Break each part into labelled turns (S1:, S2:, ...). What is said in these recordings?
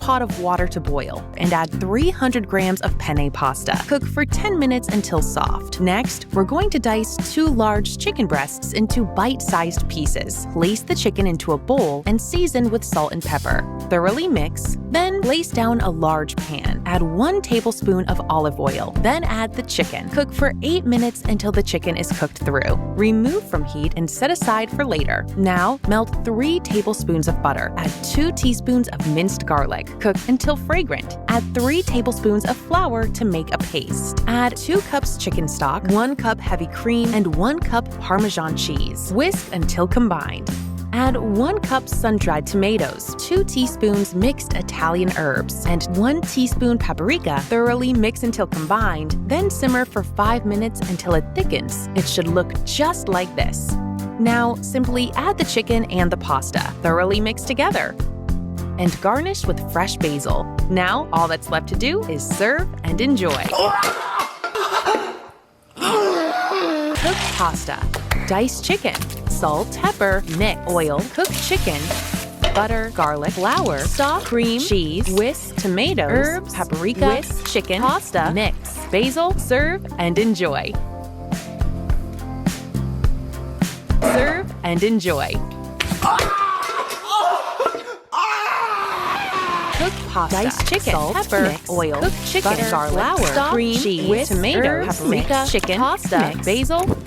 S1: pot of water to boil and add 300 grams of penne pasta. Cook for 10 minutes until soft. Next, we're going to dice 2 large chicken breasts into bite-sized pieces. Place the chicken into a bowl and season with salt and pepper. Thoroughly mix, then place down a large pan. Add 1 tablespoon of olive oil, then add the chicken. Cook for 8 minutes until the chicken is cooked through. Remove from heat and set aside for later. Now, melt 3 tablespoons of butter. Add 2 teaspoons of minced garlic. Cook until fragrant. Add 3 tablespoons of flour to make a paste. Add 2 cups chicken stock, 1 cup heavy cream, and 1 cup Parmesan cheese. Whisk until combined. Add 1 cup sun-dried tomatoes, 2 teaspoons mixed Italian herbs, and 1 teaspoon paprika. Thoroughly mix until combined, then simmer for 5 minutes until it thickens. It should look just like this. Now, simply add the chicken and the pasta, thoroughly mix together, and garnish with fresh basil. Now, all that's left to do is serve and enjoy. Cooked pasta, diced chicken, salt, pepper, mix, oil, cooked chicken, butter, garlic, flour, stock, cream, cheese, whisk, tomatoes, herbs, paprika, whisk, chicken, pasta, mix, basil, serve and enjoy. Serve and enjoy. Cooked pasta, diced chicken, salt, pepper, mix, oil, cooked chicken, butter, garlic, flour, stock, cream, cheese, whisk, tomatoes, paprika, mix, chicken, pasta, mix, basil.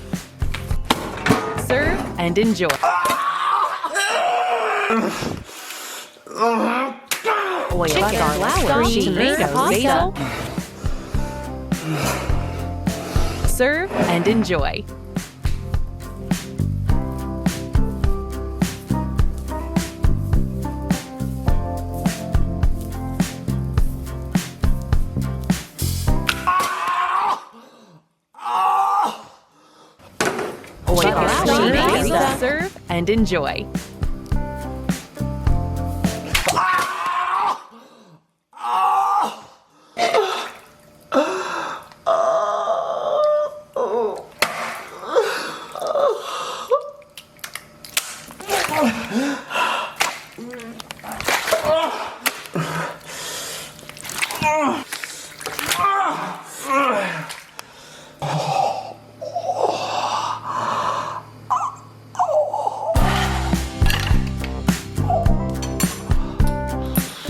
S1: Serve and enjoy. Oil, chicken, garlic, flour, cream, tomatoes, basil. Serve and enjoy. Serve and enjoy.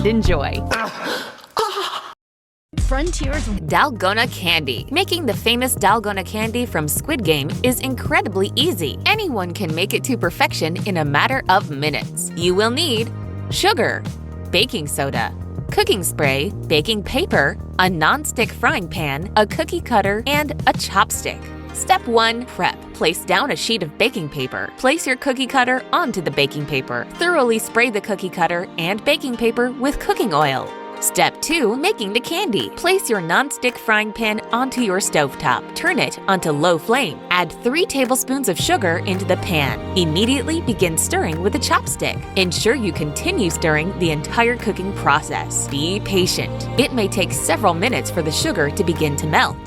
S1: and enjoy.
S2: Frontier's Dalgona candy. Making the famous Dalgona candy from Squid Game is incredibly easy. Anyone can make it to perfection in a matter of minutes. You will need sugar, baking soda, cooking spray, baking paper, a non-stick frying pan, a cookie cutter, and a chopstick. Step 1. Prep. Place down a sheet of baking paper. Place your cookie cutter onto the baking paper. Thoroughly spray the cookie cutter and baking paper with cooking oil. Step 2. Making the candy. Place your non-stick frying pan onto your stovetop. Turn it onto low flame. Add 3 tablespoons of sugar into the pan. Immediately begin stirring with a chopstick. Ensure you continue stirring the entire cooking process. Be patient. It may take several minutes for the sugar to begin to melt.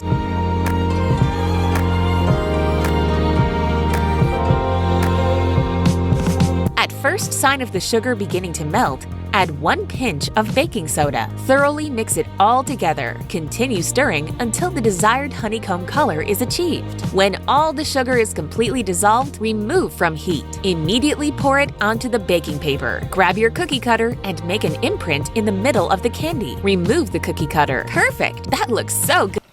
S2: At first sign of the sugar beginning to melt, add 1 pinch of baking soda. Thoroughly mix it all together. Continue stirring until the desired honeycomb color is achieved. When all the sugar is completely dissolved, remove from heat. Immediately pour it onto the baking paper. Grab your cookie cutter and make an imprint in the middle of the candy. Remove the cookie cutter. Perfect! That looks so good!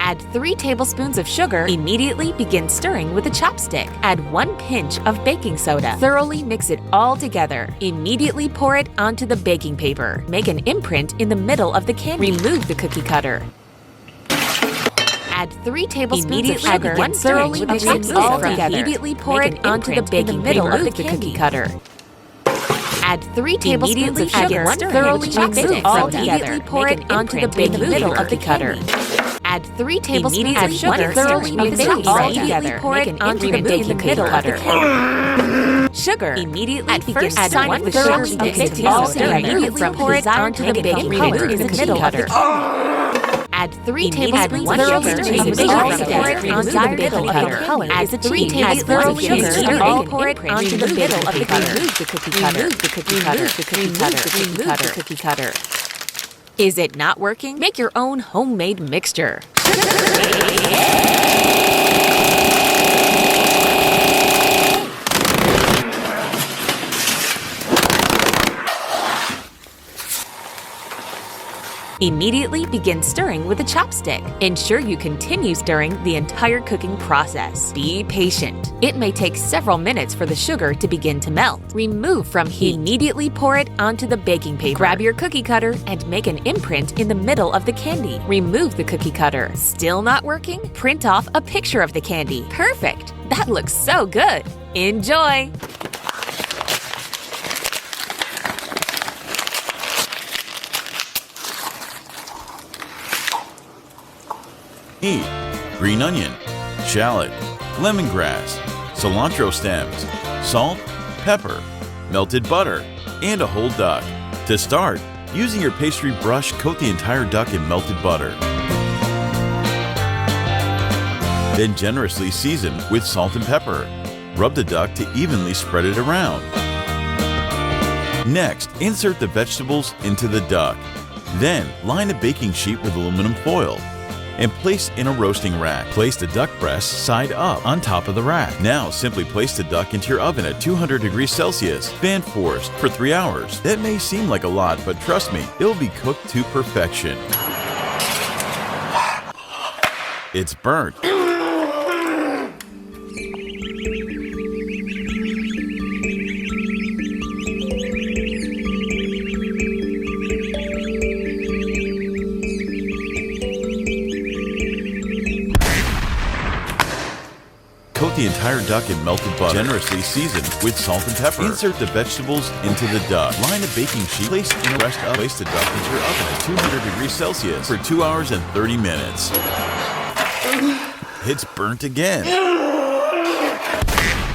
S2: Add 3 tablespoons of sugar. Immediately begin stirring with a chopstick. Add 1 pinch of baking soda. Thoroughly mix it all together. Immediately pour it onto the baking paper. Make an imprint in the middle of the candy. Remove the cookie cutter. Add 3 tablespoons of sugar. Thoroughly mix it all together. Immediately pour it onto the baking middle of the cookie cutter. Add 3 tablespoons of sugar. Thoroughly mix it all together. Pour it onto the baking middle of the cutter. Add 3 tablespoons of sugar. Thoroughly mix it all together. Pour it onto the baking middle of the cutter. Sugar. Immediately begin add 1 sugar. Mix it all together. Immediately pour it onto the baking color in the middle cutter. Add 3 tablespoons of sugar. Mix it all together. Onto the middle of the color. Add 3 tablespoons of sugar. All pour it onto the middle of the cutter. Remove the cookie cutter. Remove the cookie cutter. The cookie cutter. Remove the cookie cutter. Is it not working? Make your own homemade mixture. Immediately begin stirring with a chopstick. Ensure you continue stirring the entire cooking process. Be patient. It may take several minutes for the sugar to begin to melt. Remove from heat. Immediately pour it onto the baking paper. Grab your cookie cutter and make an imprint in the middle of the candy. Remove the cookie cutter. Still not working? Print off a picture of the candy. Perfect! That looks so good! Enjoy!
S3: Need green onion, shallot, lemongrass, cilantro stems, salt, pepper, melted butter, and a whole duck. To start, using your pastry brush, coat the entire duck in melted butter. Then generously season with salt and pepper. Rub the duck to evenly spread it around. Next, insert the vegetables into the duck. Then, line a baking sheet with aluminum foil and place in a roasting rack. Place the duck breast side up on top of the rack. Now simply place the duck into your oven at 200 degrees Celsius, fan forced for 3 hours. That may seem like a lot, but trust me, it'll be cooked to perfection. It's burnt. Coat the entire duck in melted butter. Generously season with salt and pepper. Insert the vegetables into the duck. Line a baking sheet. Place in a rest up. Place the duck into your oven at 200 degrees Celsius for 2 hours and 30 minutes. It's burnt again.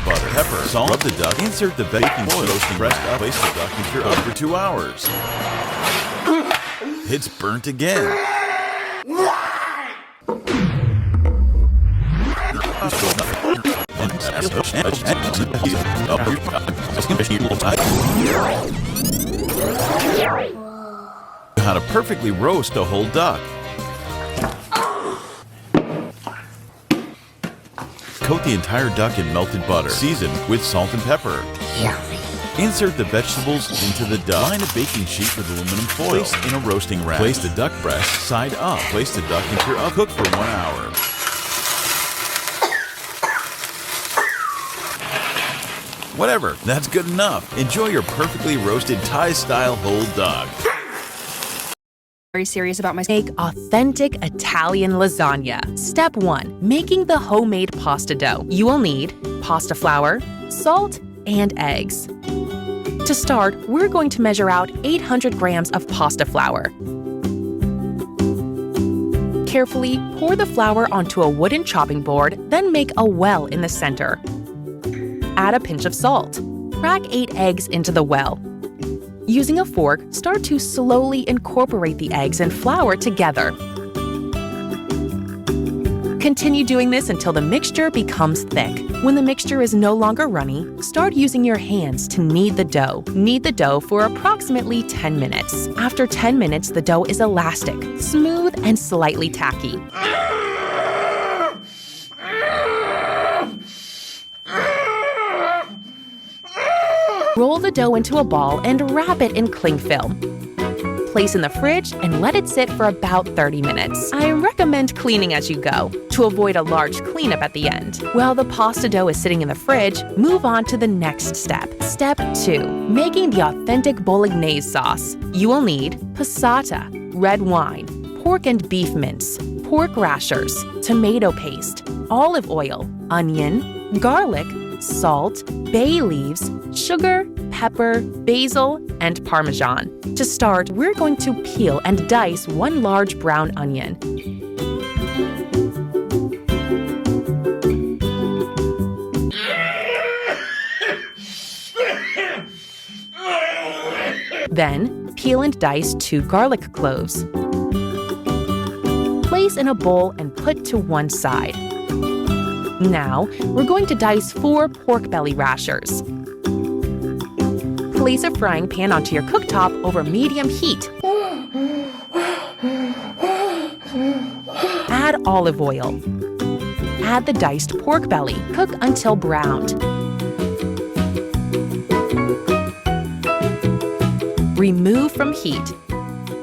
S3: Butter, pepper, salt. Rub the duck. Insert the baking oil. Roasting rest up. Place the duck into your oven for 2 hours. It's burnt again. How to perfectly roast a whole duck. Coat the entire duck in melted butter. Season with salt and pepper. Insert the vegetables into the duck. Line a baking sheet with aluminum foil. Place in a roasting rack. Place the duck breast side up. Place the duck into your oven. Cook for 1 hour. Whatever, that's good enough. Enjoy your perfectly roasted Thai-style whole duck.
S1: Very serious about my make authentic Italian lasagna. Step 1. Making the homemade pasta dough. You will need pasta flour, salt, and eggs. To start, we're going to measure out 800 grams of pasta flour. Carefully pour the flour onto a wooden chopping board, then make a well in the center. Add a pinch of salt. Crack 8 eggs into the well. Using a fork, start to slowly incorporate the eggs and flour together. Continue doing this until the mixture becomes thick. When the mixture is no longer runny, start using your hands to knead the dough. Knead the dough for approximately 10 minutes. After 10 minutes, the dough is elastic, smooth, and slightly tacky. Roll the dough into a ball and wrap it in cling film. Place in the fridge and let it sit for about 30 minutes. I recommend cleaning as you go to avoid a large cleanup at the end. While the pasta dough is sitting in the fridge, move on to the next step. Step 2. Making the authentic bolognese sauce. You will need passata, red wine, pork and beef mince, pork rashers, tomato paste, olive oil, onion, garlic, salt, bay leaves, sugar, pepper, basil, and Parmesan. To start, we're going to peel and dice 1 large brown onion. Then, peel and dice 2 garlic cloves. Place in a bowl and put to one side. Now, we're going to dice 4 pork belly rashers. Place a frying pan onto your cooktop over medium heat. Add olive oil. Add the diced pork belly. Cook until browned. Remove from heat.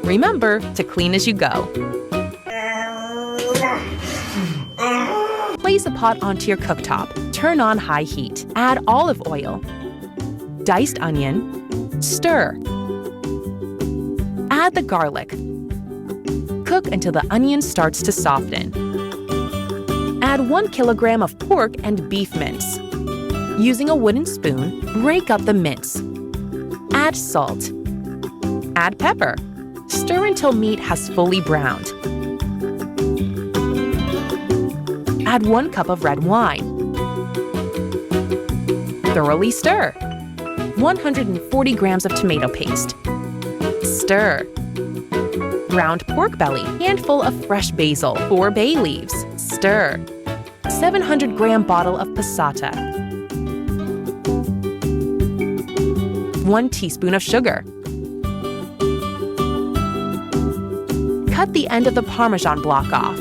S1: Remember to clean as you go. Place a pot onto your cooktop. Turn on high heat. Add olive oil. Diced onion. Stir. Add the garlic. Cook until the onion starts to soften. Add 1 kilogram of pork and beef mince. Using a wooden spoon, break up the mince. Add salt. Add pepper. Stir until meat has fully browned. Add 1 cup of red wine. Thoroughly stir. 140 grams of tomato paste. Stir. Ground pork belly, handful of fresh basil, 4 bay leaves. Stir. 700-gram bottle of passata. 1 teaspoon of sugar. Cut the end of the Parmesan block off.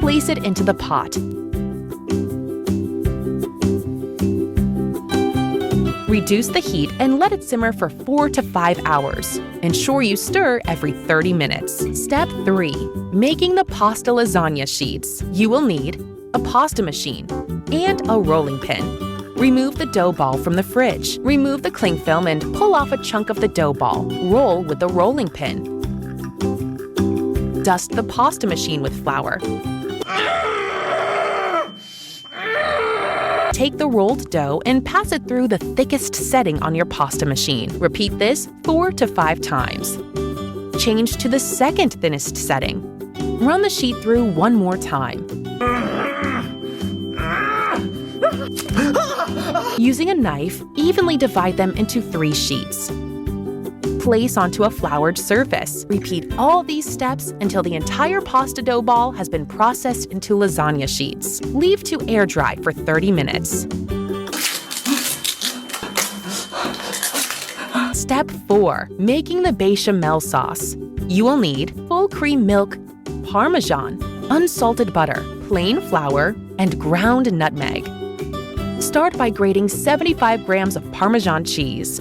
S1: Place it into the pot. Reduce the heat and let it simmer for 4 to 5 hours. Ensure you stir every 30 minutes. Step 3. Making the pasta lasagna sheets. You will need a pasta machine and a rolling pin. Remove the dough ball from the fridge. Remove the cling film and pull off a chunk of the dough ball. Roll with the rolling pin. Dust the pasta machine with flour. Take the rolled dough and pass it through the thickest setting on your pasta machine. Repeat this 4 to 5 times. Change to the second thinnest setting. Run the sheet through one more time. Using a knife, evenly divide them into 3 sheets. Place onto a floured surface. Repeat all these steps until the entire pasta dough ball has been processed into lasagna sheets. Leave to air dry for 30 minutes. Step 4. Making the bechamel sauce. You will need full cream milk, Parmesan, unsalted butter, plain flour, and ground nutmeg. Start by grating 75 grams of Parmesan cheese.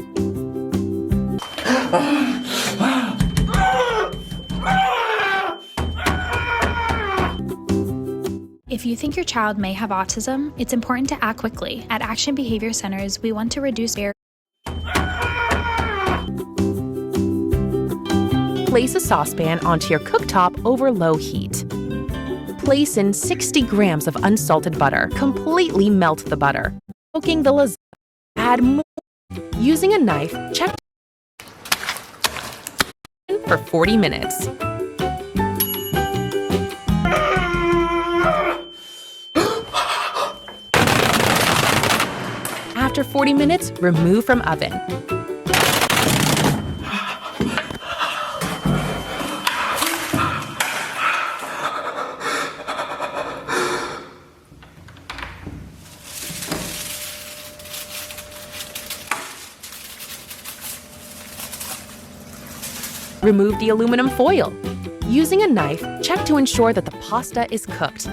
S4: If you think your child may have autism, it's important to act quickly. At Action Behavior Centers, we want to reduce barriers.
S1: Place a saucepan onto your cooktop over low heat. Place in 60 grams of unsalted butter. Completely melt the butter. Cooking the lasagna, add more. Using a knife, check for 40 minutes. After 40 minutes, remove from oven. Remove the aluminum foil. Using a knife, check to ensure that the pasta is cooked.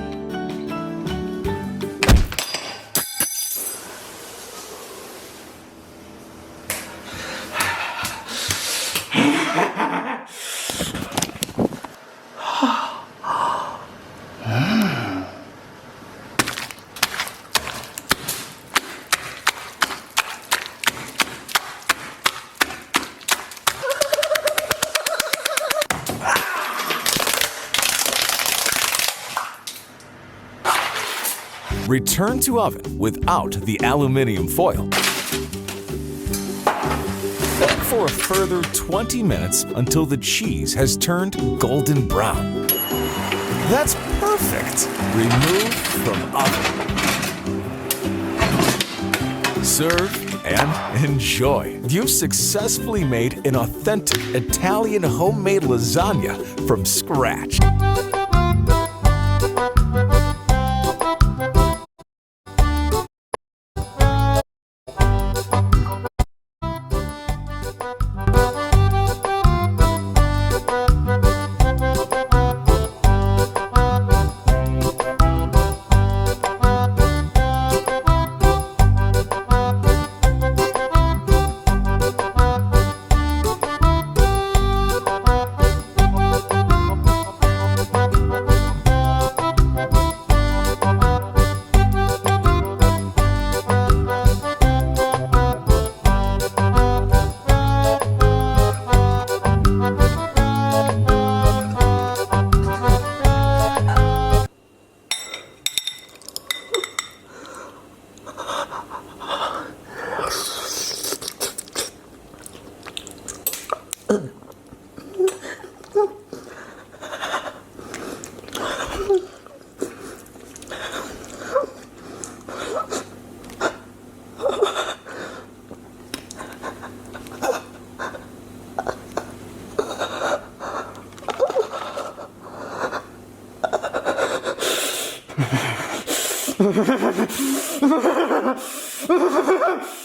S5: Return to oven without the aluminum foil. Bake for a further 20 minutes until the cheese has turned golden brown. That's perfect! Remove from oven. Serve and enjoy. You've successfully made an authentic Italian homemade lasagna from scratch.
S6: Ha ha ha ha!